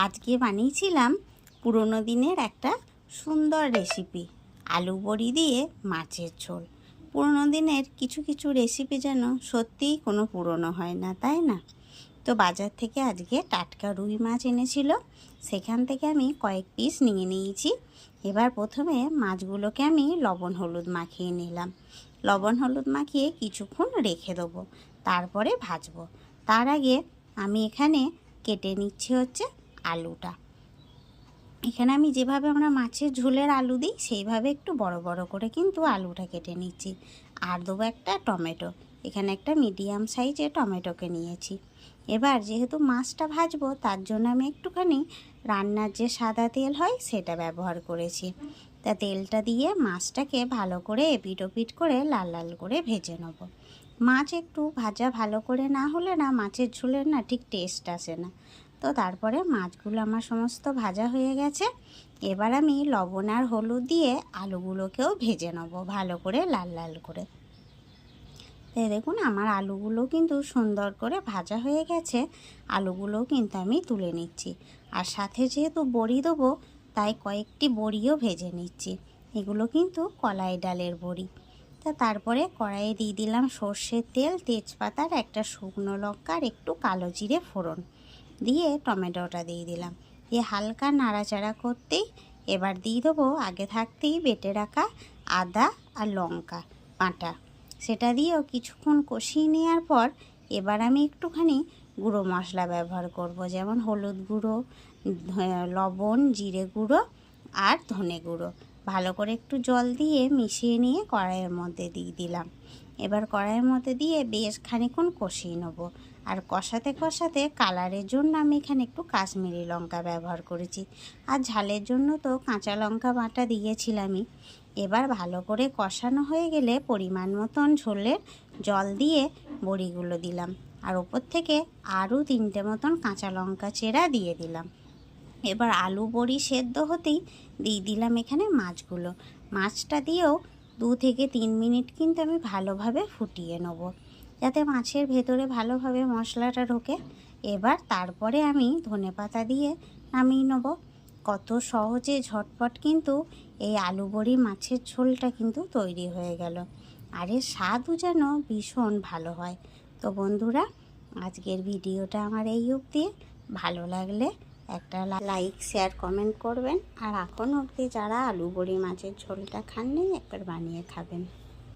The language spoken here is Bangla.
আজকে বানিয়েছিলাম পুরনো দিনের একটা সুন্দর রেসিপি, আলু বড়ি দিয়ে মাছের ঝোল। পুরনো দিনের কিছু কিছু রেসিপি যেন সত্যিই কোনো পুরনো হয় না, তাই না? তো বাজার থেকে আজকে টাটকা রুই মাছ এনেছিল, সেখান থেকে আমি কয়েক পিস নিয়ে নিয়েছি। এবার প্রথমে মাছগুলোকে আমি লবণ হলুদ মাখিয়ে নিলাম। লবণ হলুদ মাখিয়ে কিছুক্ষণ রেখে দেবো, তারপরে ভাজবো। তার আগে আমি এখানে কেটে নিচ্ছি হচ্ছে আলুটা। এখানে আমি যেভাবে আমরা মাছের ঝোলের আলু দিই সেইভাবে একটু বড় বড় করে কিন্তু আলুটা কেটে নিচ্ছি। আর দেবো একটা টমেটো, এখানে একটা মিডিয়াম সাইজের টমেটোকে নিয়েছি। এবার যেহেতু মাছটা ভাজবো তার জন্য আমি একটুখানি রান্নার যে সাদা তেল হয় সেটা ব্যবহার করেছি। তা তেলটা দিয়ে মাছটাকে ভালো করে এপিট ওপিট করে লাল লাল করে ভেজে নেব। মাছ একটু ভাজা ভালো করে না হলে না মাছের ঝোলের না ঠিক টেস্ট আসে না। তো তারপরে মাছগুলো আমার সমস্ত ভাজা হয়ে গেছে। এবার আমি লবণ আর হলুদ দিয়ে আলুগুলোকেও ভেজে নেব ভালো করে লাল লাল করে। দেখুন আমার আলুগুলো কিন্তু সুন্দর করে ভাজা হয়ে গেছে। আলুগুলোও কিন্তু আমি তুলে নিচ্ছি। আর সাথে যেহেতু বড়ি দেবো তাই কয়েকটি বড়িও ভেজে নিচ্ছি। এগুলো কিন্তু কলাই ডালের বড়ি। তারপরে কড়াইয়ে দিয়ে দিলাম সর্ষের তেল, তেজপাতার একটা শুকনো লঙ্কার একটু কালো জিরে ফোড়ন দিয়ে টমেটোটা দিয়ে দিলাম। দিয়ে হালকা নাড়াচাড়া করতেই এবার দিয়ে দেবো আগে থাকতেই বেটে রাখা আদা আর লঙ্কা বাটা, সেটা দিয়েও কিছুক্ষণ কষিয়ে নেওয়ার পর এবার আমি একটুখানি গুঁড়ো মশলা ব্যবহার করব, যেমন হলুদ গুঁড়ো, লবণ, জিরে গুঁড়ো আর ধনে গুঁড়ো। ভালো করে একটু জল দিয়ে মিশিয়ে নিয়ে কড়াইয়ের মধ্যে দিয়ে দিলাম। এবার কড়াইয়ের মধ্যে দিয়ে বেশ খানিকক্ষণ কষিয়ে নেব। আর কষাতে কষাতে কালারের জন্য আমি এখানে একটু কাশ্মীরি লঙ্কা ব্যবহার করেছি, আর ঝালের জন্য তো কাঁচা লঙ্কা বাটা দিয়েছিলামই। এবার ভালো করে কষানো হয়ে গেলে পরিমাণ মতন ঝোলের জল দিয়ে বড়িগুলো দিলাম, আর ওপর থেকে আরও 3টে মতন কাঁচা লঙ্কা চেরা দিয়ে দিলাম। এবার আলু বড়ি সেদ্ধ হতেই দিয়ে দিলাম এখানে মাছগুলো। মাছটা দিয়েও 2 থেকে 3 মিনিট কিন্তু আমি ভালোভাবে ফুটিয়ে নেব, যাতে মাছের ভেতরে ভালোভাবে মশলাটা ঢোকে। এবার তারপরে আমি ধনেপাতা দিয়ে নামিয়ে নেব। কত সহজে ঝটপট কিন্তু এই আলু বড়ি মাছের ঝোলটা কিন্তু তৈরি হয়ে গেল। আর এর স্বাদও যেন ভীষণ ভালো হয়। তো বন্ধুরা, আজকের ভিডিওটা আমার এই অবধি। ভালো লাগলে একটা লাইক, শেয়ার, কমেন্ট করবেন। আর এখন অবধি যারা আলু বড়ি মাছের ঝোলটা খাননি একবার বানিয়ে খাবেন।